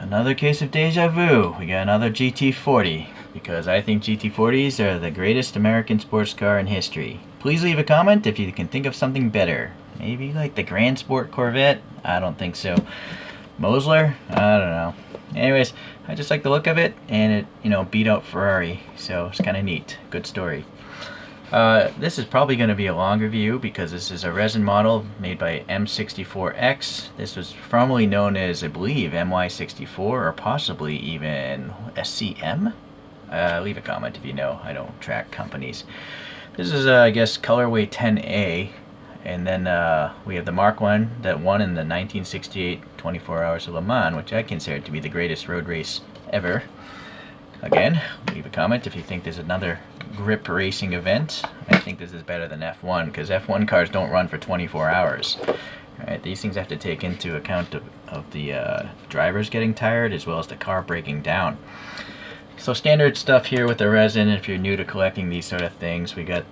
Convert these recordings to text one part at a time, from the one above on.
Another case of deja vu. We got another GT40 because I think GT40s are the greatest American sports car in history. Please leave a comment if you can think of something better. Maybe like the Grand Sport Corvette? I don't think so. Mosler? I don't know. Anyways, I just like the look of it, and it, beat out Ferrari, so it's kind of neat. Good story. This is probably going to be a longer view because this is a resin model made by M64X. This was formerly known as, I believe, MY64 or possibly even SCM. Leave a comment if you know. I don't track companies. This is, I guess, colorway 10A. And then we have the Mark 1 that won in the 1968 24 Hours of Le Mans, which I consider to be the greatest road race ever. Again, leave a comment if you think there's another grip racing event. I think this is better than F1 because F1 cars don't run for 24 hours. Right, these things have to take into account of the drivers getting tired as well as the car breaking down. So standard stuff here with the resin. If you're new to collecting these sort of things, we got,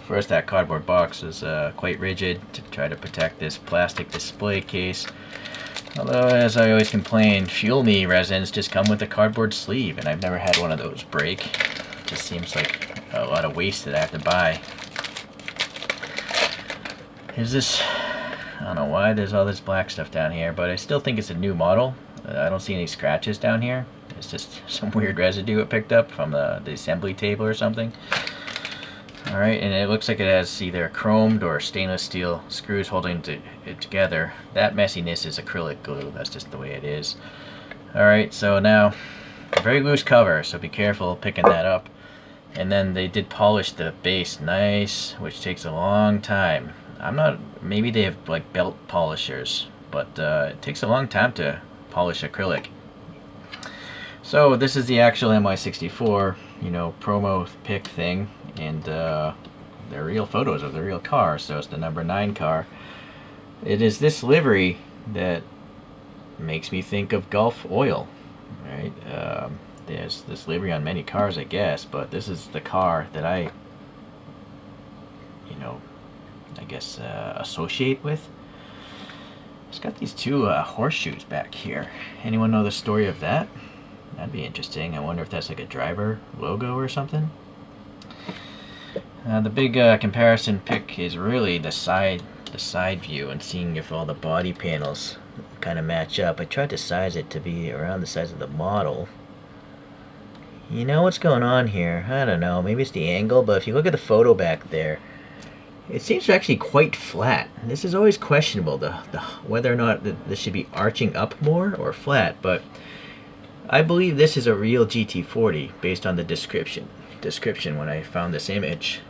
first that cardboard box is quite rigid to try to protect this plastic display case. Although, as I always complain, Fuel Me resins just come with a cardboard sleeve, and I've never had one of those break. It just seems like a lot of waste that I have to buy. Here's this, I don't know why there's all this black stuff down here, but I still think it's a new model. I don't see any scratches down here. It's just some weird residue it picked up from the assembly table or something. Alright, and it looks like it has either chromed or stainless steel screws holding it together. That messiness is acrylic glue. That's just the way it is. Alright, so now, a very loose cover, so be careful picking that up. And then they did polish the base nice, which takes a long time. Maybe they have like belt polishers, but it takes a long time to polish acrylic. So this is the actual MY64, promo pic thing. And they're real photos of the real car, so it's the number 9 car. It is this livery that makes me think of Gulf Oil, right? There's this livery on many cars, I guess, but this is the car that I guess associate with. It's got these two horseshoes back here. Anyone know the story of that? That'd be interesting. I wonder if that's like a driver logo or something. The big comparison pic is really the side view and seeing if all the body panels kind of match up. I tried to size it to be around the size of the model. You know what's going on here? I don't know. Maybe it's the angle, but if you look at the photo back there, it seems actually quite flat. This is always questionable, whether or not this should be arching up more or flat, but I believe this is a real GT40 based on the description when I found this image.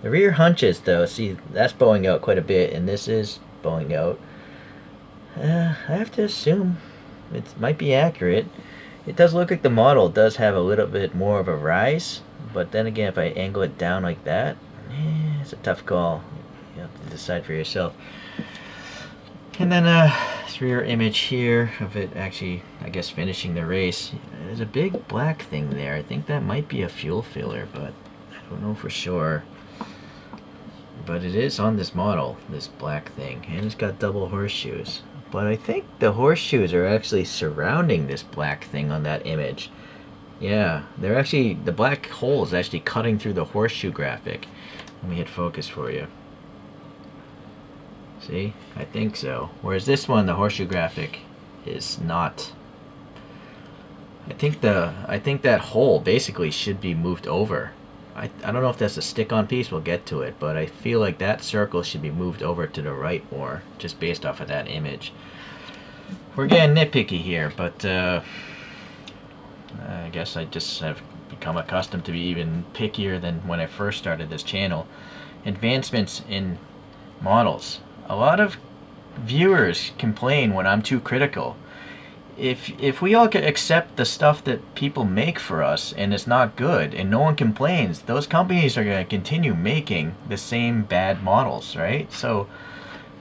The rear hunches though, see, that's bowing out quite a bit, and this is bowing out. I have to assume it might be accurate. It does look like the model does have a little bit more of a rise, but then again, if I angle it down like that, it's a tough call. You have to decide for yourself. And then this rear image here of it actually, I guess, finishing the race. There's a big black thing there. I think that might be a fuel filler, but I don't know for sure. But it is on this model, this black thing, and it's got double horseshoes. But I think the horseshoes are actually surrounding this black thing on that image. Yeah, they're actually, the black hole is actually cutting through the horseshoe graphic. Let me hit focus for you. See? I think so. Whereas this one, the horseshoe graphic is not. I think that hole basically should be moved over. I don't know if that's a stick-on piece, we'll get to it, but I feel like that circle should be moved over to the right more, just based off of that image. We're getting nitpicky here, but I guess I just have become accustomed to be even pickier than when I first started this channel. Advancements in models. A lot of viewers complain when I'm too critical. If we all could accept the stuff that people make for us and it's not good and no one complains, those companies are going to continue making the same bad models, right? So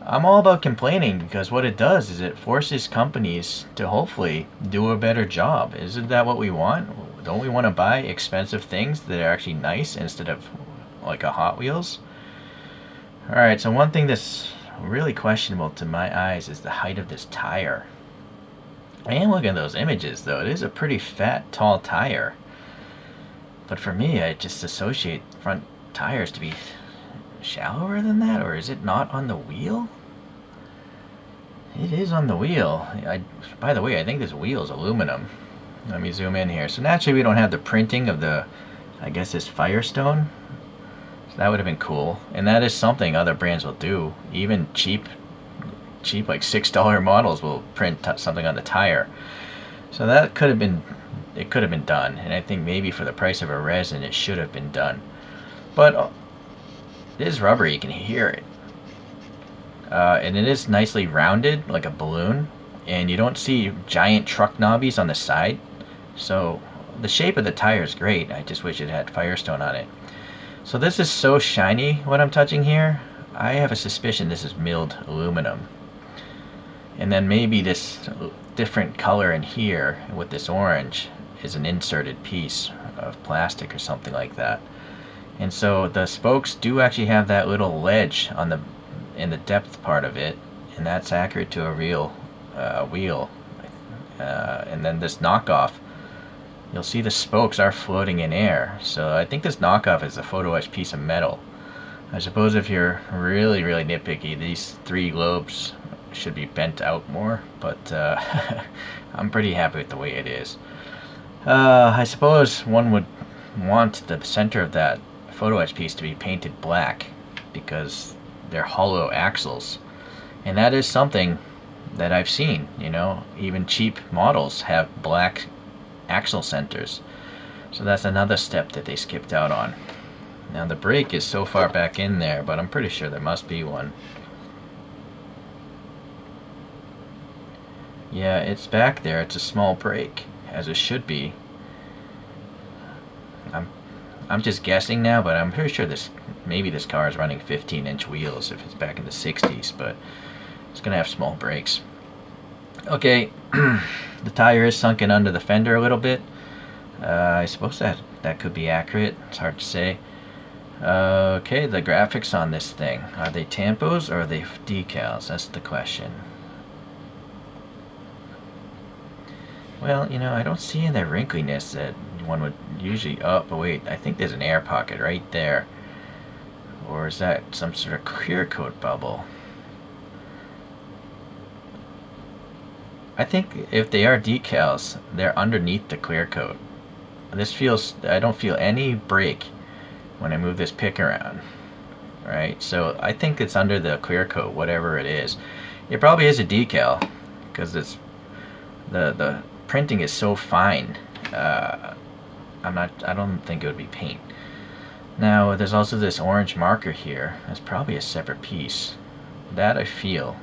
I'm all about complaining because what it does is it forces companies to hopefully do a better job. Isn't that what we want? Don't we want to buy expensive things that are actually nice instead of like a Hot Wheels? Alright, so one thing that's really questionable to my eyes is the height of this tire. I am looking at those images though. It is a pretty fat, tall tire. But for me, I just associate front tires to be shallower than that, or is it not on the wheel? It is on the wheel. By the way, I think this wheel is aluminum. Let me zoom in here. So naturally we don't have the printing of the, I guess, this Firestone. So that would have been cool. And that is something other brands will do. Even cheap like $6 models will print something on the tire. So that could have been, it could have been done. And I think maybe for the price of a resin, it should have been done. But it is rubber, you can hear it. And it is nicely rounded like a balloon, and you don't see giant truck knobbies on the side. So the shape of the tire is great. I just wish it had Firestone on it. So this is so shiny, what I'm touching here. I have a suspicion this is milled aluminum. And then maybe this different color in here with this orange is an inserted piece of plastic or something like that. And so the spokes do actually have that little ledge on the in the depth part of it, and that's accurate to a real wheel. And then this knockoff, you'll see the spokes are floating in air. So I think this knockoff is a photo etched piece of metal. I suppose if you're really nitpicky, these three lobes should be bent out more, but I'm pretty happy with the way it is. I suppose one would want the center of that photo etch piece to be painted black because they're hollow axles, and that is something that I've seen. You know, even cheap models have black axle centers, so that's another step that they skipped out on. Now the brake is so far back in there, but I'm pretty sure there must be one. Yeah, it's back there. It's a small brake, as it should be. I'm just guessing now, but I'm pretty sure maybe this car is running 15-inch wheels if it's back in the 60s, but it's gonna have small brakes. Okay, the tire is sunken under the fender a little bit. I suppose that could be accurate. It's hard to say. Okay, the graphics on this thing, are they tampos or are they decals? That's the question. Well, you know, I don't see any of the wrinkliness that one would usually. Oh, but wait, I think there's an air pocket right there. Or is that some sort of clear coat bubble? I think if they are decals, they're underneath the clear coat. This feels, I don't feel any brake when I move this pick around. Right, so I think it's under the clear coat, whatever it is. It probably is a decal because it's the printing is so fine. I don't think it would be paint. Now there's also this orange marker here. That's probably a separate piece. That I feel,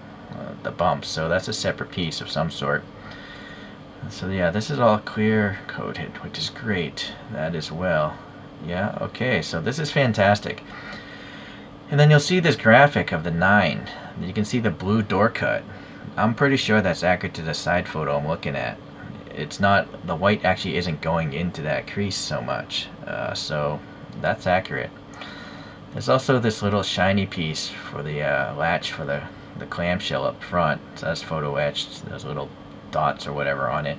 the bumps, so that's a separate piece of some sort. So yeah, this is all clear coated, which is great. That as well. Yeah, okay, so this is fantastic. And then you'll see this graphic of the 9. You can see the blue door cut. I'm pretty sure that's accurate to the side photo I'm looking at. It's not, the white actually isn't going into that crease so much, so that's accurate. There's also this little shiny piece for the latch for the clamshell up front, so that's photo etched, those little dots or whatever on it.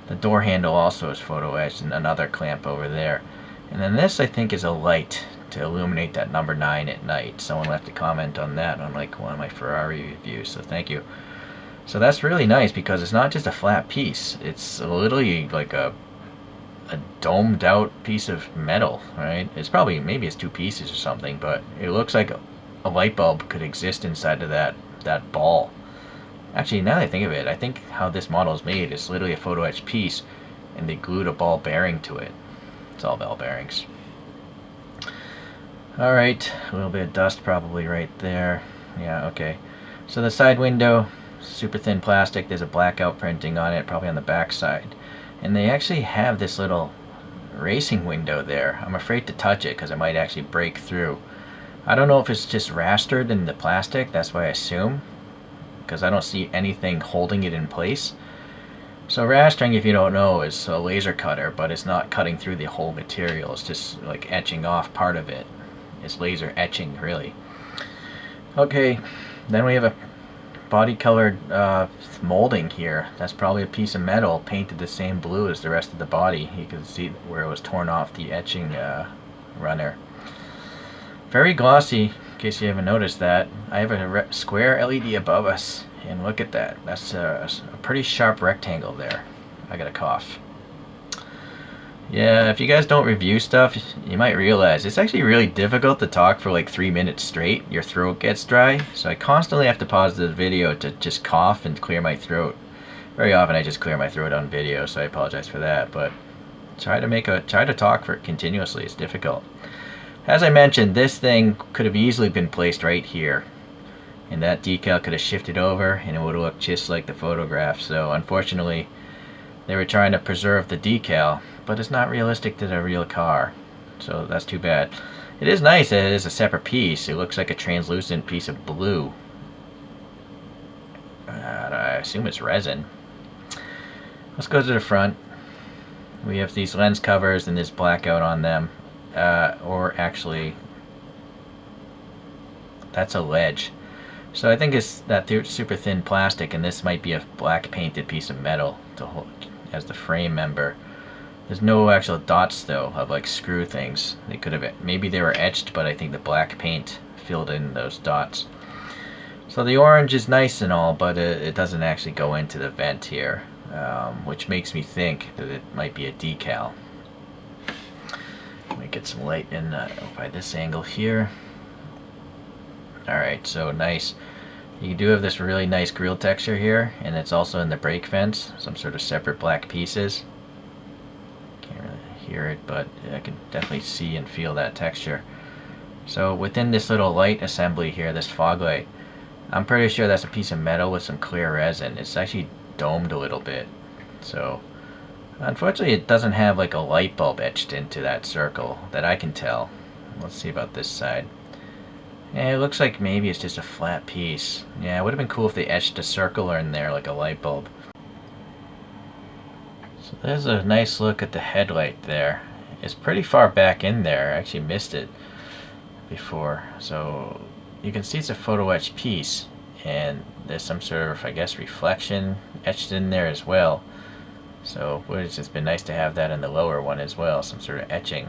The door handle also is photo etched, and another clamp over there. And then this, I think, is a light to illuminate that number 9 at night. Someone left a comment on that on like one of my Ferrari reviews, so thank you. So that's really nice because it's not just a flat piece. It's literally like a domed out piece of metal, right? It's probably, maybe it's 2 pieces or something, but it looks like a light bulb could exist inside of that ball. Actually, now that I think of it, I think how this model is made is literally a photo etched piece and they glued a ball bearing to it. It's all ball bearings. Alright, a little bit of dust probably right there. Yeah, okay. So the side window, super thin plastic, there's a blackout printing on it, probably on the back side. And they actually have this little racing window there. I'm afraid to touch it because it might actually break through. I don't know if it's just rastered in the plastic, that's what I assume, because I don't see anything holding it in place. So rastering, if you don't know, is a laser cutter, but it's not cutting through the whole material, it's just like etching off part of it. It's laser etching, really. Okay, Then we have a body colored molding here. That's probably a piece of metal painted the same blue as the rest of the body. You can see where it was torn off the etching runner. Very glossy, in case you haven't noticed that. I have a square LED above us, and look at that. That's a pretty sharp rectangle there. I got a cough. Yeah, if you guys don't review stuff, you might realize it's actually really difficult to talk for like 3 minutes straight. Your throat gets dry, so I constantly have to pause the video to just cough and clear my throat. Very often I just clear my throat on video, so I apologize for that, but try to talk for continuously. It's difficult. As I mentioned, this thing could have easily been placed right here, and that decal could have shifted over and it would have looked just like the photograph. So unfortunately, they were trying to preserve the decal, but it's not realistic to the real car, so that's too bad. It is nice that it is a separate piece. It looks like a translucent piece of blue. I assume it's resin. Let's go to the front. We have these lens covers and this blackout on them, or actually that's a ledge. So I think it's that super thin plastic, and this might be a black painted piece of metal to hold as the frame member. There's no actual dots though of like screw things. They could have, maybe they were etched, but I think the black paint filled in those dots. So the orange is nice and all, but it doesn't actually go into the vent here, which makes me think that it might be a decal. Let me get some light in by this angle here. Alright, so nice. You do have this really nice grille texture here, and it's also in the brake vents, some sort of separate black pieces. Can't really hear it, but I can definitely see and feel that texture. So within this little light assembly here, this fog light, I'm pretty sure that's a piece of metal with some clear resin. It's actually domed a little bit. So unfortunately it doesn't have like a light bulb etched into that circle that I can tell. Let's see about this side. Yeah, it looks like maybe it's just a flat piece. Yeah, it would have been cool if they etched a circle in there like a light bulb. So there's a nice look at the headlight there. It's pretty far back in there. I actually missed it before. So you can see it's a photo etched piece, and there's some sort of, I guess, reflection etched in there as well. So it's just been nice to have that in the lower one as well, some sort of etching.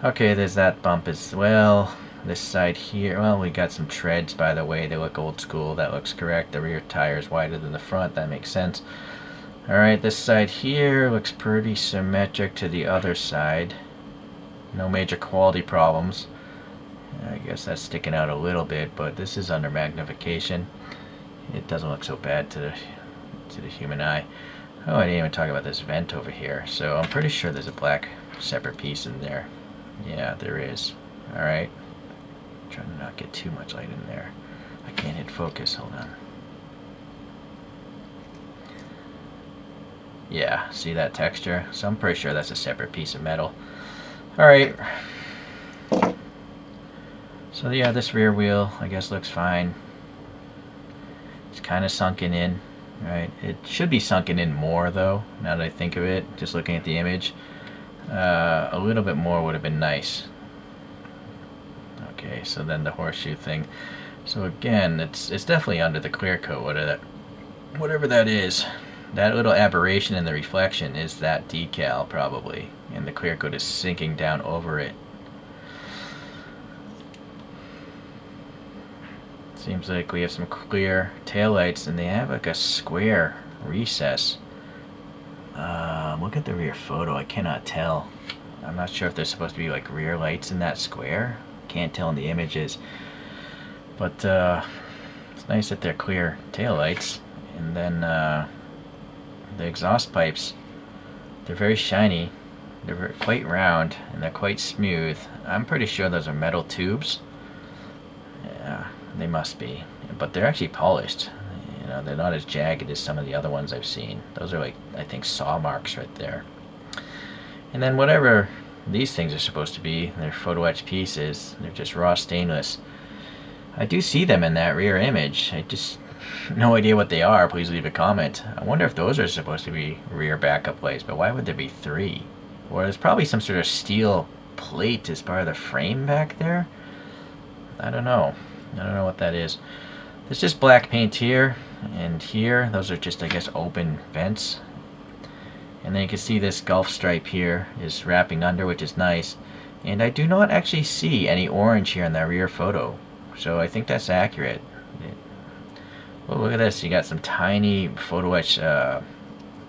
Okay, there's that bump as well. This side here, well, we got some treads, by the way. They look old school. That looks correct. The rear tire is wider than the front. That makes sense. Alright, this side here looks pretty symmetric to the other side. No major quality problems. I guess that's sticking out a little bit, but this is under magnification. It doesn't look so bad to the human eye. Oh, I didn't even talk about this vent over here. So I'm pretty sure there's a black separate piece in there. Yeah, there is. Alright. Trying to not get too much light in there. I can't hit focus. Hold on. Yeah, see that texture? So I'm pretty sure that's a separate piece of metal. Alright. So yeah, this rear wheel, I guess, looks fine. It's kind of sunken in. Right? It should be sunken in more though, now that I think of it, just looking at the image. A little bit more would have been nice. Okay, so then the horseshoe thing. So again, it's definitely under the clear coat, whatever that is. That little aberration in the reflection is that decal probably, and the clear coat is sinking down over it. Seems like we have some clear taillights, and they have like a square recess. Look at the rear photo. I cannot tell. I'm not sure if there's supposed to be like rear lights in that square. Can't tell in the images, but it's nice that they're clear taillights. And then the exhaust pipes, they're very shiny, they're quite round, and they're quite smooth. I'm pretty sure those are metal tubes. Yeah, they must be, but they're actually polished. You know, they're not as jagged as some of the other ones I've seen. Those are like, I think, saw marks right there. And then whatever these things are supposed to be, they're photo etched pieces. They're just raw stainless. I do see them in that rear image. I just no idea what they are. Please leave a comment. I wonder if those are supposed to be rear backup lights, but why would there be 3? Or there's probably some sort of steel plate as part of the frame back there. I don't know. I don't know what that is. There's just black paint here and here. Those are just, I guess, open vents. And then you can see this Gulf stripe here is wrapping under, which is nice. And I do not actually see any orange here in that rear photo. So I think that's accurate. Well, look at this. You got some tiny photo etch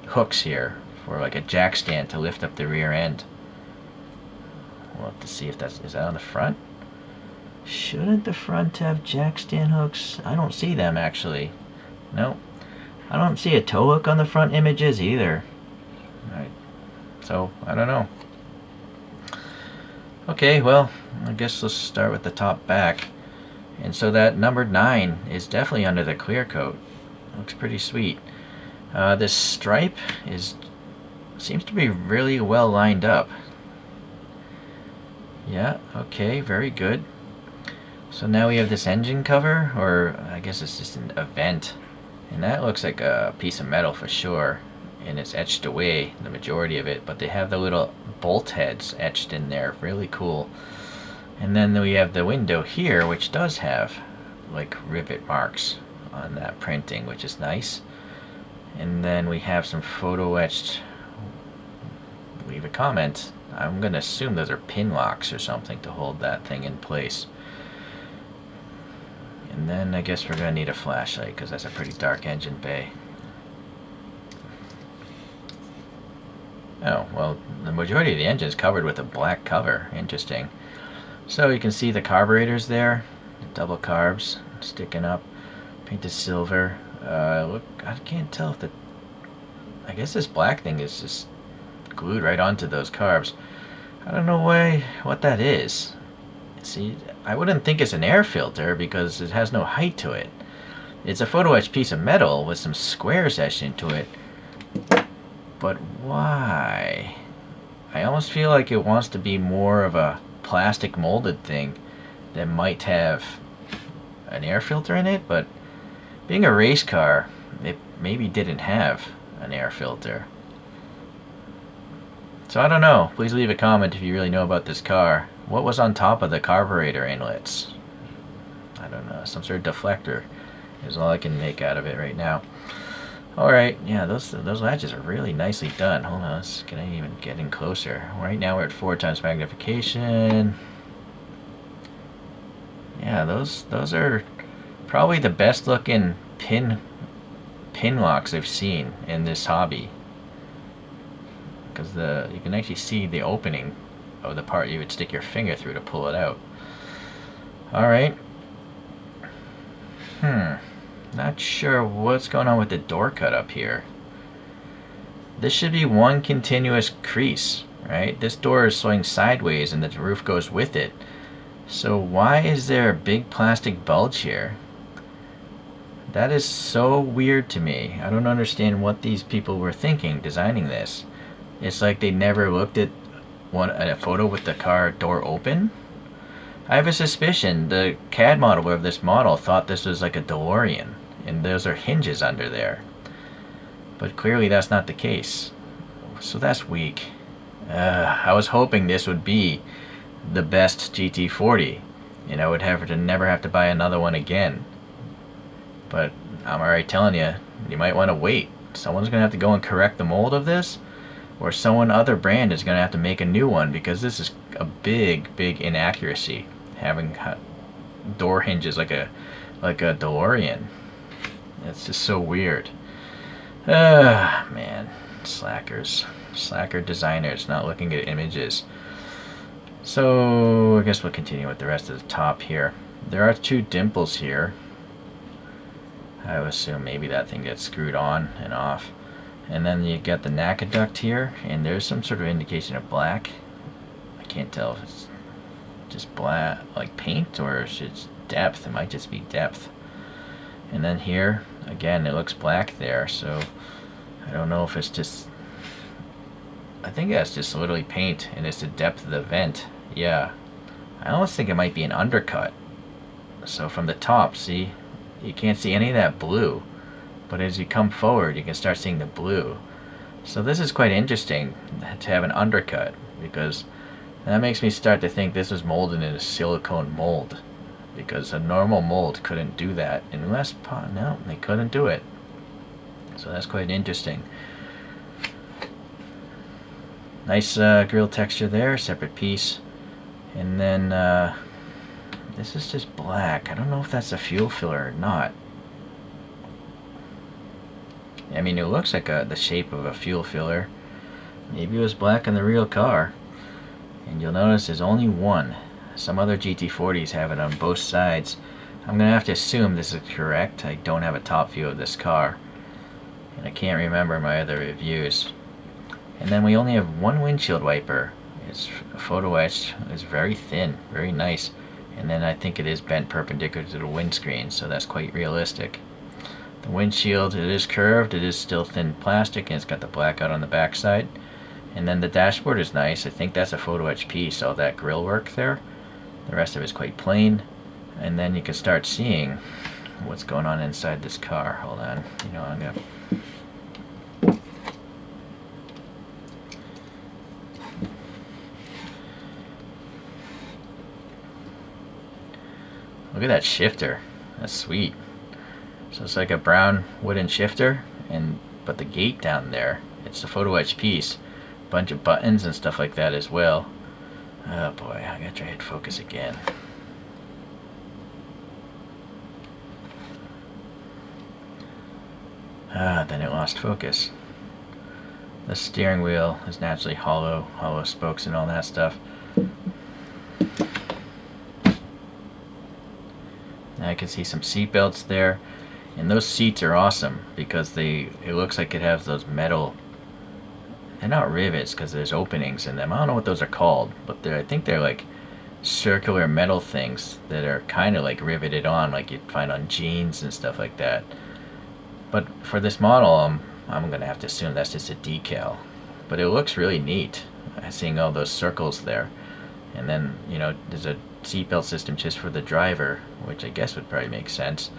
hooks here for like a jack stand to lift up the rear end. We'll have to see if is that on the front? Shouldn't the front have jack stand hooks? I don't see them actually. Nope. I don't see a tow hook on the front images either. Alright. So, I don't know. Okay, well, I guess let's start with the top back. And so that number 9 is definitely under the clear coat. Looks pretty sweet. This stripe seems to be really well lined up. Yeah, okay, very good. So now we have this engine cover, or I guess it's just a vent. And that looks like a piece of metal for sure. And it's etched away, the majority of it. But they have the little bolt heads etched in there. Really cool. And then we have the window here, which does have like rivet marks on that printing, which is nice. And then we have some photo etched, leave a comment. I'm going to assume those are pin locks or something to hold that thing in place. And then I guess we're going to need a flashlight because that's a pretty dark engine bay. Oh, well, the majority of the engine is covered with a black cover. Interesting. So you can see the carburetors there, the double carbs sticking up, painted silver. Look, I can't tell if I guess this black thing is just glued right onto those carbs. I don't know what that is. See, I wouldn't think it's an air filter because it has no height to it. It's a photo etched piece of metal with some squares etched into it. But why? I almost feel like it wants to be more of a plastic molded thing that might have an air filter in it, but being a race car, it maybe didn't have an air filter. So I don't know. Please leave a comment if you really know about this car. What was on top of the carburetor inlets? I don't know. Some sort of deflector is all I can make out of it right now. Alright, yeah, those latches are really nicely done. Hold on, can I even get in closer? Right now we're at 4 times magnification. Yeah, those are probably the best looking pin locks I've seen in this hobby. Because you can actually see the opening of the part you would stick your finger through to pull it out. Alright. Not sure what's going on with the door cut up here. This should be one continuous crease, right? This door is swing sideways and the roof goes with it. So why is there a big plastic bulge here? That is so weird to me. I don't understand what these people were thinking designing this. It's like they never looked at a photo with the car door open. I have a suspicion the CAD modeler of this model thought this was like a DeLorean, and those are hinges under there. But clearly that's not the case. So that's weak. I was hoping this would be the best GT40, and I would never have to buy another one again. But I'm already telling you, you might want to wait. Someone's going to have to go and correct the mold of this, or other brand is going to have to make a new one, because this is a big inaccuracy, having door hinges like a DeLorean. It's just so weird. Man, slackers. Slacker designers not looking at images. So I guess we'll continue with the rest of the top here. There are 2 dimples here. I would assume maybe that thing gets screwed on and off. And then you get the NACA duct here, and there's some sort of indication of black. I can't tell if it's just black, like paint, or if it's depth. It might just be depth. And then here, again, it looks black there, so I don't know if it's just... I think that's just literally paint, and it's the depth of the vent. Yeah. I almost think it might be an undercut. So from the top, see? You can't see any of that blue. But as you come forward, you can start seeing the blue. So this is quite interesting to have an undercut, because that makes me start to think this was molded in a silicone mold. because a normal mold couldn't do that. Unless, no, they couldn't do it. So that's quite interesting. Nice grill texture there, separate piece. And then this is just black. I don't know if that's a fuel filler or not. I mean, it looks like the shape of a fuel filler. Maybe it was black in the real car. And you'll notice there's only one. Some other GT40s have it on both sides. I'm going to have to assume this is correct. I don't have a top view of this car. And I can't remember my other reviews. And then we only have one windshield wiper. It's photo etched. It's very thin, very nice. And then I think it is bent perpendicular to the windscreen, so that's quite realistic. The windshield, it is curved, it is still thin plastic, and it's got the blackout on the back side. And then the dashboard is nice. I think that's a photo etched piece, all that grill work there. The rest of it is quite plain. And then you can start seeing what's going on inside this car. Hold on, you know, I'm gonna... Look at that shifter. That's sweet. So it's like a brown wooden shifter, but the gate down there, it's a photo etched piece. Bunch of buttons and stuff like that as well. Oh boy, I gotta try to hit focus again. Then it lost focus. The steering wheel is naturally hollow spokes and all that stuff. Now I can see some seat belts there, and those seats are awesome because it looks like it has those metal. They're not rivets because there's openings in them. I don't know what those are called, but I think they're like circular metal things that are kind of like riveted on, like you'd find on jeans and stuff like that. But for this model, I'm gonna have to assume that's just a decal. But it looks really neat, seeing all those circles there. And then, you know, there's a seatbelt system just for the driver, which I guess would probably make sense.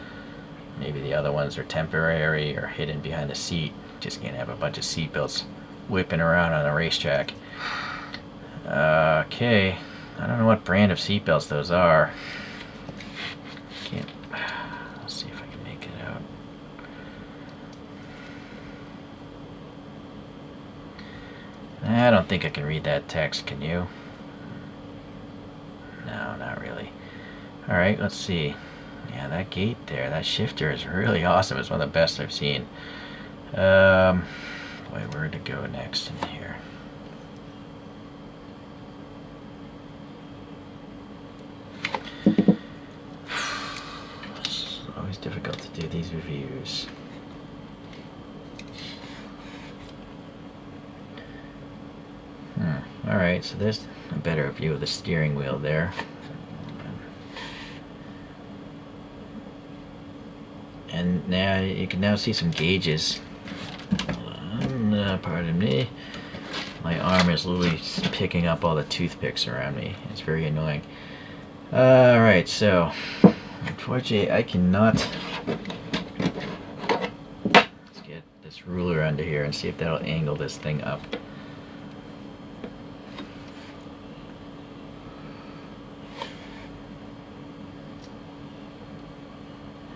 Maybe the other ones are temporary or hidden behind the seat. Just can't have a bunch of seatbelts whipping around on a racetrack. Okay, I don't know what brand of seatbelts those are. Let's see if I can make it out. I don't think I can read that text, can you? No, not really. Alright, let's see. Yeah, that gate there, that shifter is really awesome. It's one of the best I've seen. Boy, where to go next in here? It's always difficult to do these reviews. Alright, so there's a better view of the steering wheel there. And now you can now see some gauges. Pardon me. My arm is literally picking up all the toothpicks around me. It's very annoying. Alright, so unfortunately I cannot. Let's get this ruler under here and see if that'll angle this thing up.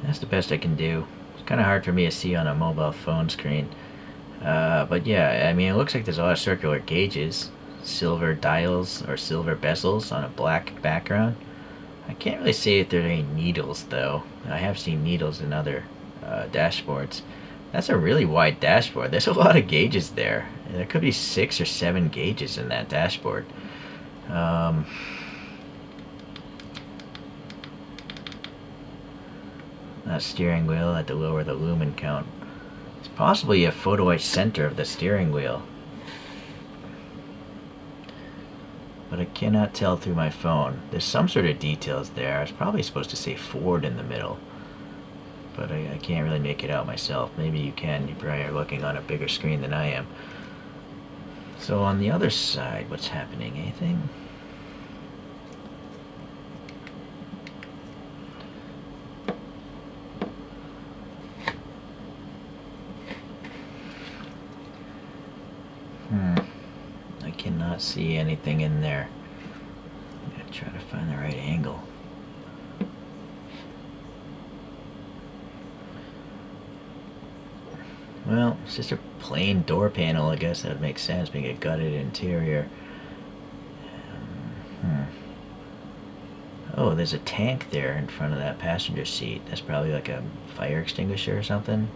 That's the best I can do. It's kind of hard for me to see on a mobile phone screen. But yeah, I mean, it looks like there's a lot of circular gauges, silver dials or silver bezels on a black background. I can't really say if there are any needles though. I have seen needles in other dashboards. That's a really wide dashboard. There's a lot of gauges there. There could be 6 or 7 gauges in that dashboard. That steering wheel, I had to lower the lumen count. It's possibly a photo etched center of the steering wheel, but I cannot tell through my phone. There's some sort of details there. It's probably supposed to say Ford in the middle, but I can't really make it out myself. Maybe you can. You probably are looking on a bigger screen than I am. So on the other side, what's happening? Anything? I cannot see anything in there. I'm gonna try to find the right angle. Well, it's just a plain door panel. I guess that would make sense, being a gutted interior. Oh, there's a tank there in front of that passenger seat. That's probably like a fire extinguisher or something.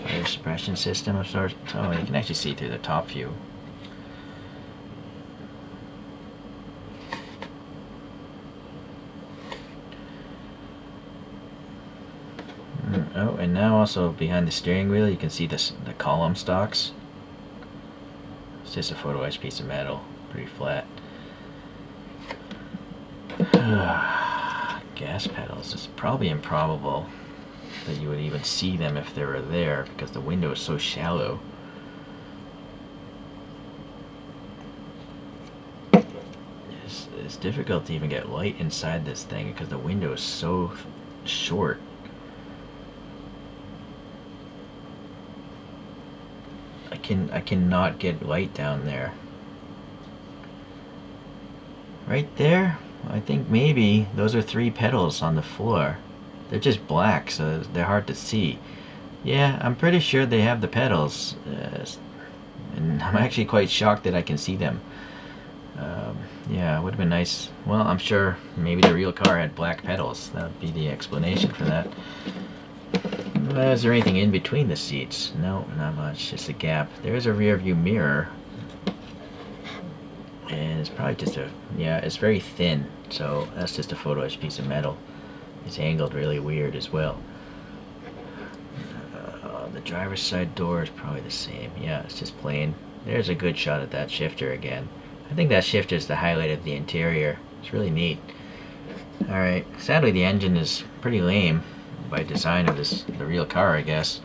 Fire suppression system of sorts. Oh, you can actually see through the top view. Oh, and now also behind the steering wheel, you can see the column stocks. It's just a photo etched piece of metal, pretty flat. Gas pedals. It's probably improbable that you would even see them if they were there because the window is so shallow. It's difficult to even get light inside this thing because the window is so short. I cannot get light down there. Right there, I think maybe those are 3 pedals on the floor. They're just black, so they're hard to see. Yeah, I'm pretty sure they have the pedals, and I'm actually quite shocked that I can see them. Yeah, it would have been nice. Well, I'm sure maybe the real car had black pedals. That would be the explanation for that. Is there anything in between the seats? No, not much. Just a gap. There is a rear view mirror. And it's probably just yeah, it's very thin. So that's just a photo etched piece of metal. It's angled really weird as well. The driver's side door is probably the same. Yeah, it's just plain. There's a good shot at that shifter again. I think that shifter is the highlight of the interior. It's really neat. Alright, sadly the engine is pretty lame by design of the real car, I guess.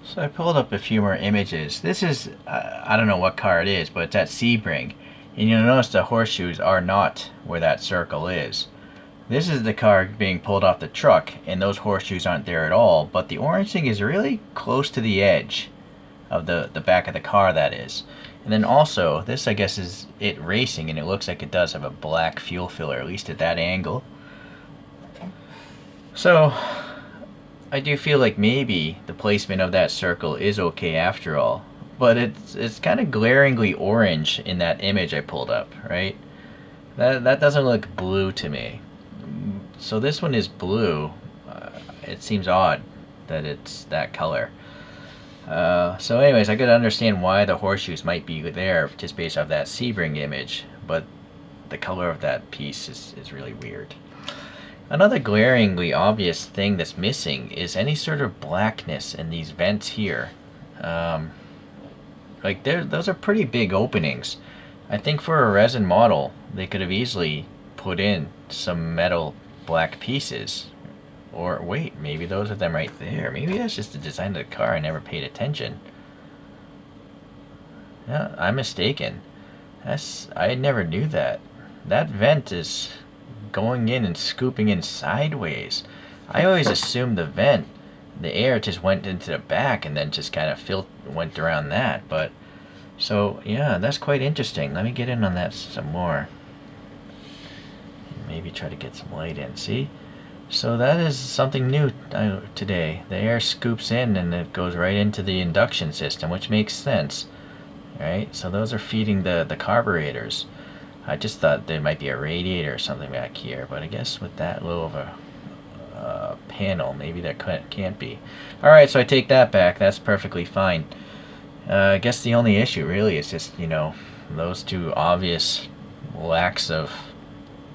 So I pulled up a few more images. This is, I don't know what car it is, but it's at Sebring. And you'll notice the horseshoes are not where that circle is. This is the car being pulled off the truck, and those horseshoes aren't there at all, but the orange thing is really close to the edge of the back of the car, that is. And then also, this I guess is it racing, and it looks like it does have a black fuel filler, at least at that angle. So, I do feel like maybe the placement of that circle is okay after all. But it's kind of glaringly orange in that image I pulled up, right? That doesn't look blue to me. So this one is blue. It seems odd that it's that color. So anyways, I could understand why the horseshoes might be there just based off that Sebring image, but the color of that piece is really weird. Another glaringly obvious thing that's missing is any sort of blackness in these vents here. Like those are pretty big openings. I think for a resin model, they could have easily put in some metal black pieces. Or wait, maybe those are them right there. Maybe that's just the design of the car. I never paid attention. Yeah, I'm mistaken. I never knew that. That vent is going in and scooping in sideways. I always assumed the vent, the air just went into the back and then just kind of went around that. But so yeah, that's quite interesting. Let me get in on that some more. Maybe try to get some light in. See? So that is something new today. The air scoops in and it goes right into the induction system, which makes sense. Right? So those are feeding the carburetors. I just thought there might be a radiator or something back here, but I guess with that low of a panel, maybe there can't be. Alright, so I take that back. That's perfectly fine. I guess the only issue really is just, you know, those two obvious lacks of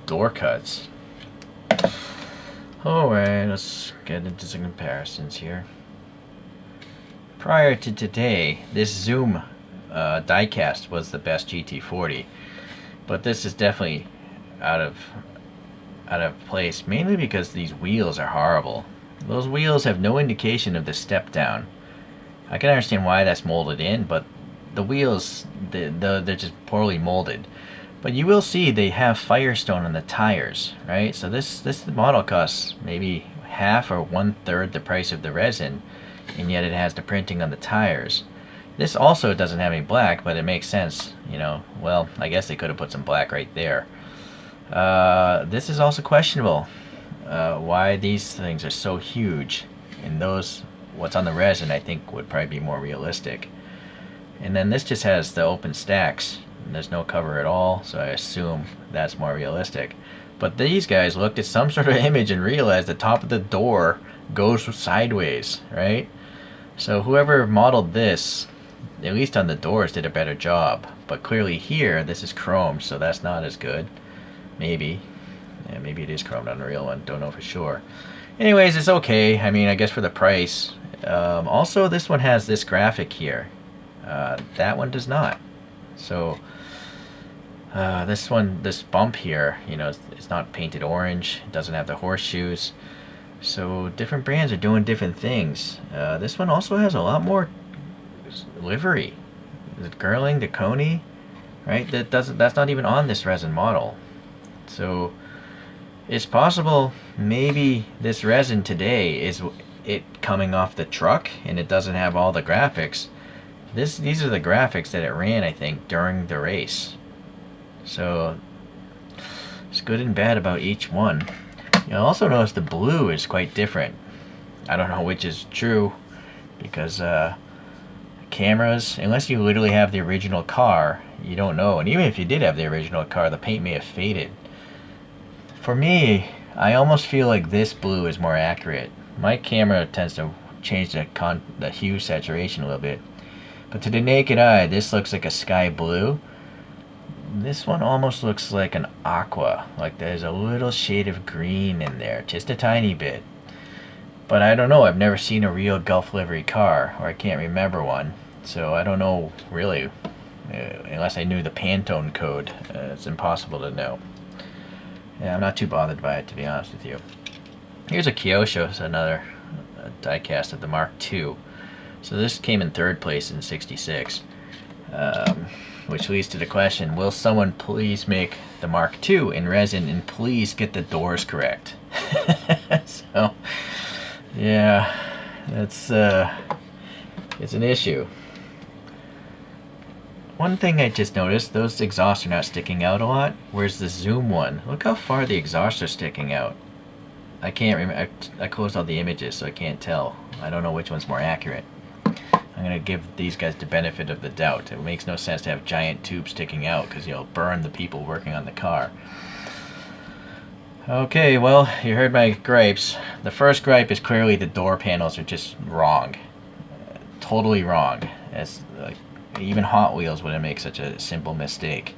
door cuts. Alright, let's get into some comparisons here. Prior to today, this Zoom diecast was the best GT40. But this is definitely out of place, mainly because these wheels are horrible. Those wheels have no indication of the step down. I can understand why that's molded in, but the wheels, they're just poorly molded. But you will see they have Firestone on the tires, right? So this model costs maybe half or 1/3 the price of the resin, and yet it has the printing on the tires. This also doesn't have any black, but it makes sense, you know. Well, I guess they could have put some black right there. This is also questionable. Why these things are so huge. And those, what's on the resin, I think would probably be more realistic. And then this just has the open stacks. And there's no cover at all, so I assume that's more realistic. But these guys looked at some sort of image and realized the top of the door goes sideways, right? So whoever modeled this, at least on the doors, did a better job. But clearly here, this is chrome, so that's not as good. Maybe. Yeah, maybe it is chromed on the real one. Don't know for sure. Anyways, it's okay. I mean, I guess for the price. Also, this one has this graphic here. That one does not. So, this one, this bump here, you know, it's not painted orange. It doesn't have the horseshoes. So, different brands are doing different things. This one also has a lot more livery. The Girling, the Coney, right? That's not even on this resin model. So, it's possible maybe this resin today is it coming off the truck and it doesn't have all the graphics. These are the graphics that it ran, I think, during the race. So it's good and bad about each one. You'll also notice the blue is quite different. I don't know which is true because cameras, unless you literally have the original car, you don't know. And even if you did have the original car, the paint may have faded. For me, I almost feel like this blue is more accurate. My camera tends to change the hue saturation a little bit. But to the naked eye, this looks like a sky blue. This one almost looks like an aqua. Like there's a little shade of green in there, just a tiny bit. But I don't know, I've never seen a real Gulf livery car, or I can't remember one. So I don't know, really, unless I knew the Pantone code. It's impossible to know. Yeah, I'm not too bothered by it, to be honest with you. Here's a Kyosho, it's another diecast of the Mark II. So this came in third place in '66, which leads to the question, will someone please make the Mark II in resin and please get the doors correct? So, yeah, it's an issue. One thing I just noticed, those exhausts are not sticking out a lot. Where's the zoom one? Look how far the exhausts are sticking out. I can't remember. I closed all the images, so I can't tell. I don't know which one's more accurate. I'm going to give these guys the benefit of the doubt. It makes no sense to have giant tubes sticking out because you'll burn the people working on the car. Okay, well, you heard my gripes. The first gripe is clearly the door panels are just wrong. Totally wrong. As even Hot Wheels wouldn't make such a simple mistake.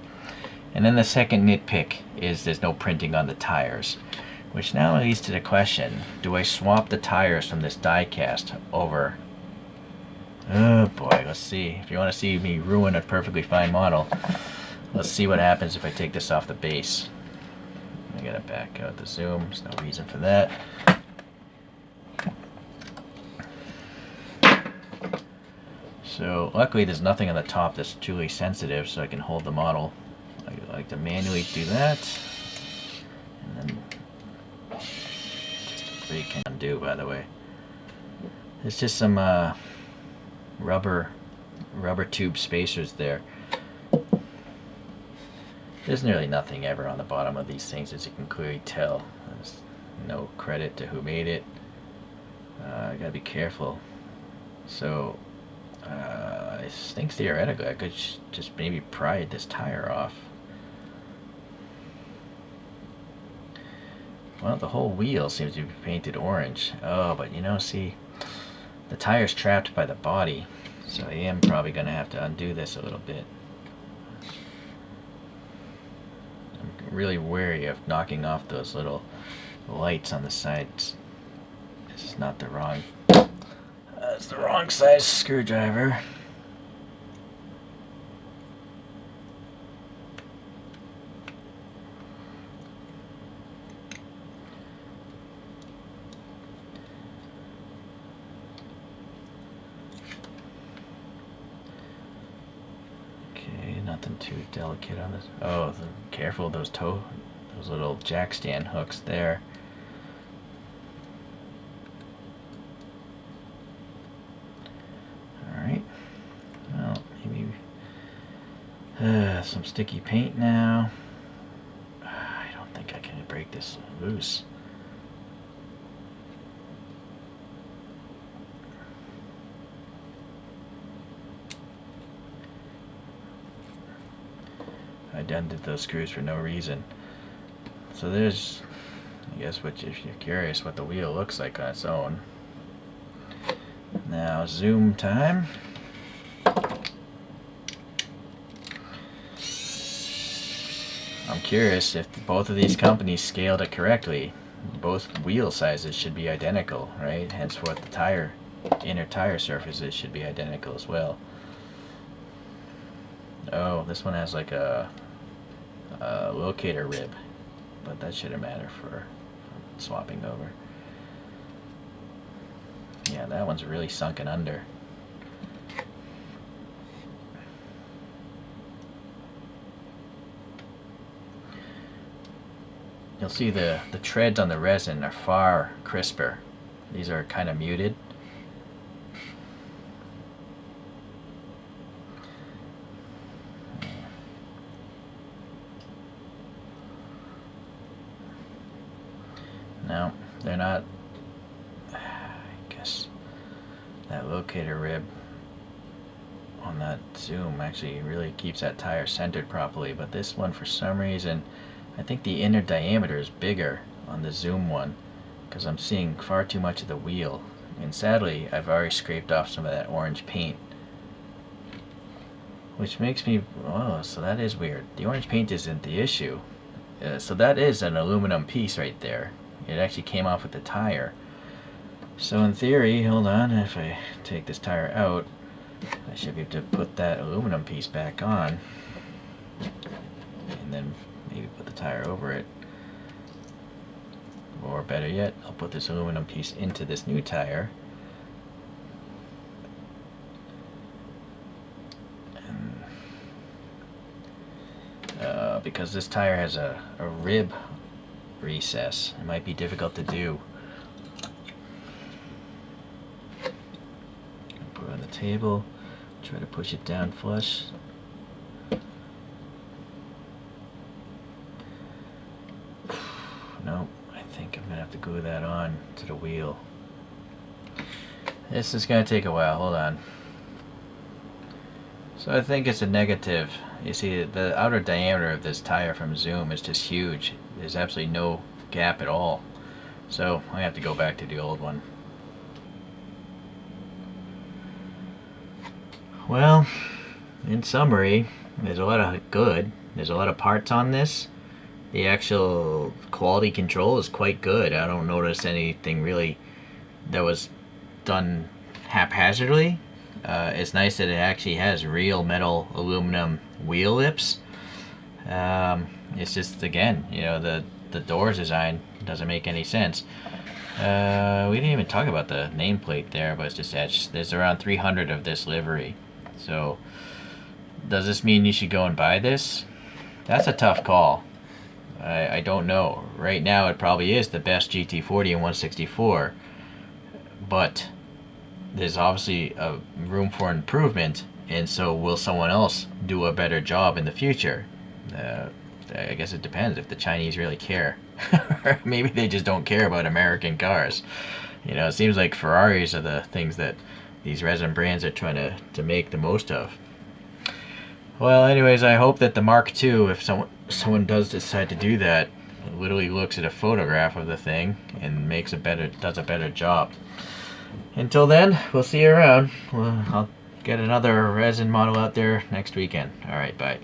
And then the second nitpick is there's no printing on the tires. Which now leads to the question, do I swap the tires from this die-cast over? Oh boy, let's see. If you want to see me ruin a perfectly fine model, let's see what happens if I take this off the base. I gotta back out the zoom, there's no reason for that. So luckily there's nothing on the top that's truly sensitive, so I can hold the model. I like to manually do that. And then just a great can do, by the way. There's just some rubber tube spacers there. There's nearly nothing ever on the bottom of these things, as you can clearly tell. There's no credit to who made it. I gotta be careful. So I think theoretically I could just maybe pry this tire off. Well, the whole wheel seems to be painted orange. Oh, but you know, see, the tire's trapped by the body, so I am probably going to have to undo this a little bit. I'm really wary of knocking off those little lights on the sides. This is not the wrong... That's the wrong size screwdriver. Nothing too delicate on this. Oh, careful those those little jack stand hooks there. Alright. Well, maybe some sticky paint now. I don't think I can break this loose. undid those screws for no reason. So there's, I guess, what if you're curious what the wheel looks like on its own. Now zoom time. I'm curious if both of these companies scaled it correctly. Both wheel sizes should be identical, right? Henceforth the inner tire surfaces should be identical as well. Oh, this one has like a locator rib, but that shouldn't matter for swapping over. Yeah, that one's really sunken under. You'll see the treads on the resin are far crisper. These are kind of muted. No, they're not. I guess that locator rib on that zoom actually really keeps that tire centered properly, but this one, for some reason, I think the inner diameter is bigger on the zoom one, because I'm seeing far too much of the wheel. And sadly, I've already scraped off some of that orange paint, which makes me, oh, so that is weird. The orange paint isn't the issue. So that is an aluminum piece right there. It actually came off with the tire. So in theory, hold on, if I take this tire out, I should be able to put that aluminum piece back on, and then maybe put the tire over it. Or better yet, I'll put this aluminum piece into this new tire. And, because this tire has a rib recess, it might be difficult to do. Put it on the table, try to push it down flush. Nope, I think I'm gonna have to glue that on to the wheel. This is gonna take a while, hold on. So I think it's a negative. You see, the outer diameter of this tire from zoom is just huge. There's absolutely no gap at all. So I have to go back to the old one. Well, in summary, there's a lot of good. There's a lot of parts on this. The actual quality control is quite good. I don't notice anything really that was done haphazardly. It's nice that it actually has real metal aluminum wheel lips. It's just, again, you know, the doors design doesn't make any sense. We didn't even talk about the nameplate there, but it's just etched. There's around 300 of this livery. So does this mean you should go and buy this? That's a tough call. I don't know. Right now it probably is the best GT40 and 164, but there's obviously a room for improvement, and so will someone else do a better job in the future? I guess it depends if the Chinese really care. Maybe they just don't care about American cars. You know, it seems like Ferraris are the things that these resin brands are trying to make the most of. Well, anyways, I hope that the Mark II, if someone does decide to do that, literally looks at a photograph of the thing and does a better job. Until then, we'll see you around. Well, I'll get another resin model out there next weekend. All right, bye.